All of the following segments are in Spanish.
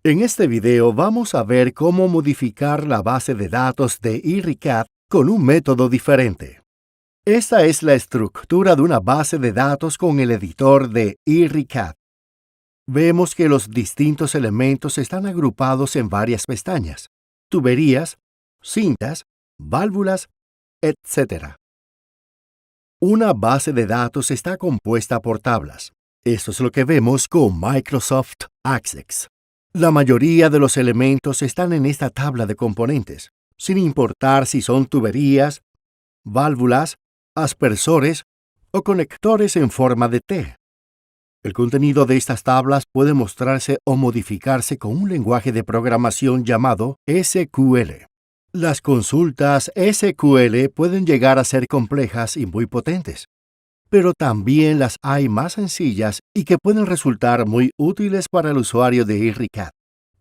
En este video vamos a ver cómo modificar la base de datos de eRecap con un método diferente. Esta es la estructura de una base de datos con el editor de eRecap. Vemos que los distintos elementos están agrupados en varias pestañas: tuberías, cintas, válvulas, etc. Una base de datos está compuesta por tablas. Esto es lo que vemos con Microsoft Access. La mayoría de los elementos están en esta tabla de componentes, sin importar si son tuberías, válvulas, aspersores o conectores en forma de T. El contenido de estas tablas puede mostrarse o modificarse con un lenguaje de programación llamado SQL. Las consultas SQL pueden llegar a ser complejas y muy potentes, pero también las hay más sencillas y que pueden resultar muy útiles para el usuario de eRecap.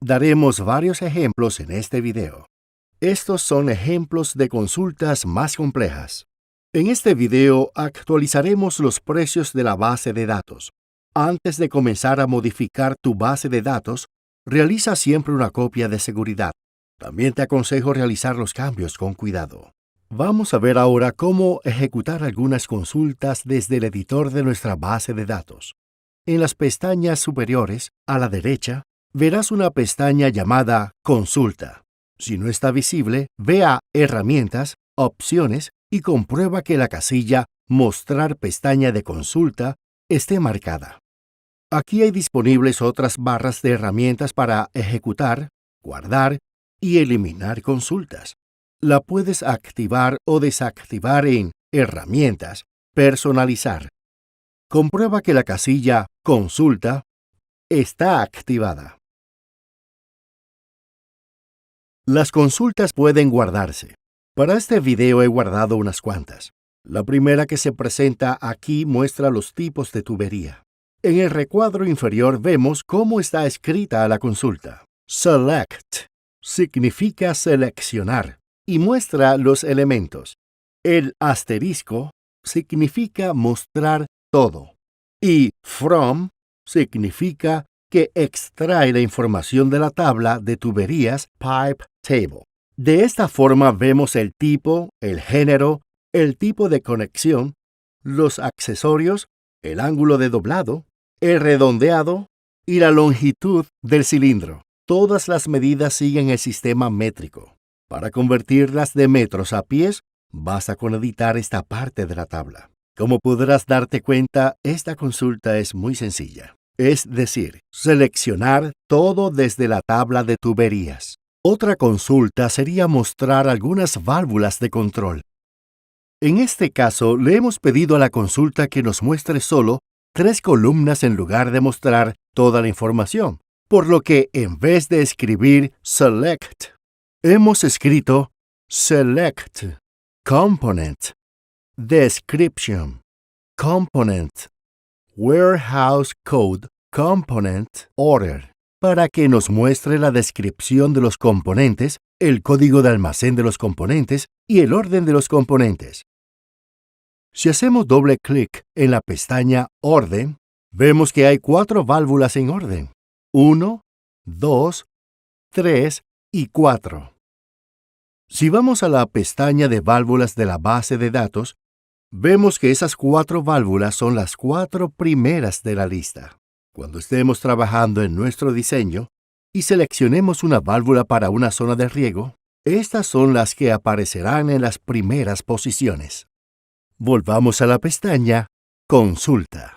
Daremos varios ejemplos en este video. Estos son ejemplos de consultas más complejas. En este video actualizaremos los precios de la base de datos. Antes de comenzar a modificar tu base de datos, realiza siempre una copia de seguridad. También te aconsejo realizar los cambios con cuidado. Vamos a ver ahora cómo ejecutar algunas consultas desde el editor de nuestra base de datos. En las pestañas superiores, a la derecha, verás una pestaña llamada Consulta. Si no está visible, ve a Herramientas, Opciones y comprueba que la casilla Mostrar pestaña de consulta esté marcada. Aquí hay disponibles otras barras de herramientas para ejecutar, guardar y eliminar consultas. La puedes activar o desactivar en Herramientas, Personalizar. Comprueba que la casilla Consulta está activada. Las consultas pueden guardarse. Para este video he guardado unas cuantas. La primera que se presenta aquí muestra los tipos de tubería. En el recuadro inferior vemos cómo está escrita la consulta. Select significa seleccionar y muestra los elementos. El asterisco significa mostrar todo. Y from significa que extrae la información de la tabla de tuberías Pipe Table. De esta forma vemos el tipo, el género, el tipo de conexión, los accesorios, el ángulo de doblado, el redondeado y la longitud del cilindro. Todas las medidas siguen el sistema métrico. Para convertirlas de metros a pies, basta con editar esta parte de la tabla. Como podrás darte cuenta, esta consulta es muy sencilla. Es decir, seleccionar todo desde la tabla de tuberías. Otra consulta sería mostrar algunas válvulas de control. En este caso, le hemos pedido a la consulta que nos muestre solo 3 columnas en lugar de mostrar toda la información, por lo que en vez de escribir select, hemos escrito select component description component warehouse code component order para que nos muestre la descripción de los componentes, el código de almacén de los componentes y el orden de los componentes. Si hacemos doble clic en la pestaña Orden, vemos que hay 4 válvulas en orden: 1, 2, 3 y 4. Si vamos a la pestaña de válvulas de la base de datos, vemos que esas 4 válvulas son las 4 primeras de la lista. Cuando estemos trabajando en nuestro diseño y seleccionemos una válvula para una zona de riego, estas son las que aparecerán en las primeras posiciones. Volvamos a la pestaña Consulta.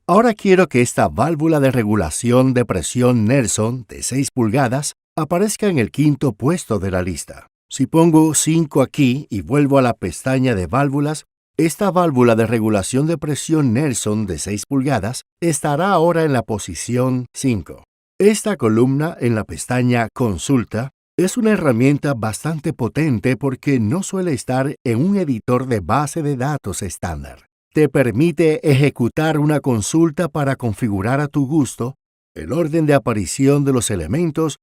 Ahora quiero que esta válvula de regulación de presión Nelson de 6 pulgadas aparezca en el 5º puesto de la lista. Si pongo 5 aquí y vuelvo a la pestaña de válvulas, esta válvula de regulación de presión Nelson de 6 pulgadas estará ahora en la posición 5. Esta columna en la pestaña Consulta es una herramienta bastante potente porque no suele estar en un editor de base de datos estándar. Te permite ejecutar una consulta para configurar a tu gusto el orden de aparición de los elementos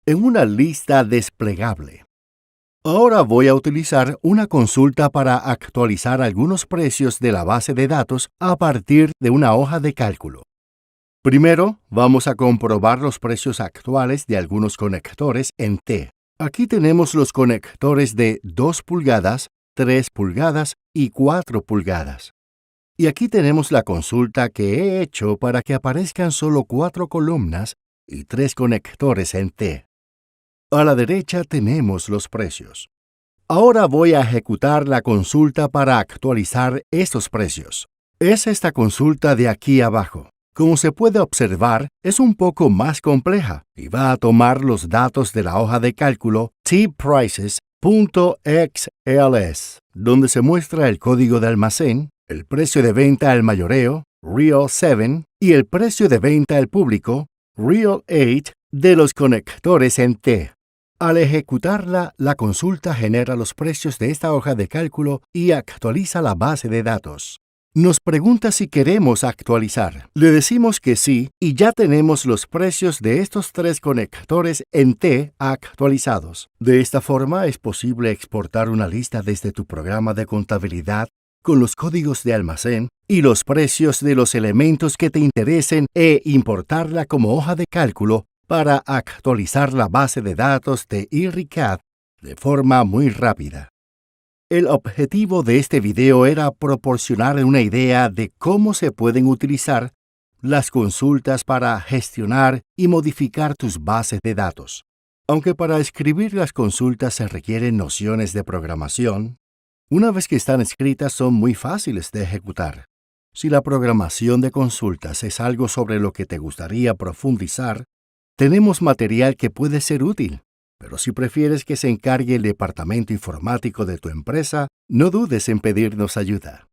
en una lista desplegable. Ahora voy a utilizar una consulta para actualizar algunos precios de la base de datos a partir de una hoja de cálculo. Primero, vamos a comprobar los precios actuales de algunos conectores en T. Aquí tenemos los conectores de 2 pulgadas, 3 pulgadas y 4 pulgadas. Y aquí tenemos la consulta que he hecho para que aparezcan solo 4 columnas y 3 conectores en T. A la derecha tenemos los precios. Ahora voy a ejecutar la consulta para actualizar estos precios. Es esta consulta de aquí abajo. Como se puede observar, es un poco más compleja y va a tomar los datos de la hoja de cálculo tprices.xls, donde se muestra el código de almacén, el precio de venta al mayoreo, Real 7, y el precio de venta al público, Real 8, de los conectores en T. Al ejecutarla, la consulta genera los precios de esta hoja de cálculo y actualiza la base de datos. Nos pregunta si queremos actualizar. Le decimos que sí y ya tenemos los precios de estos 3 conectores en T actualizados. De esta forma es posible exportar una lista desde tu programa de contabilidad con los códigos de almacén y los precios de los elementos que te interesen e importarla como hoja de cálculo para actualizar la base de datos de eRecap de forma muy rápida. El objetivo de este video era proporcionar una idea de cómo se pueden utilizar las consultas para gestionar y modificar tus bases de datos. Aunque para escribir las consultas se requieren nociones de programación, una vez que están escritas son muy fáciles de ejecutar. Si la programación de consultas es algo sobre lo que te gustaría profundizar, tenemos material que puede ser útil. Pero si prefieres que se encargue el departamento informático de tu empresa, no dudes en pedirnos ayuda.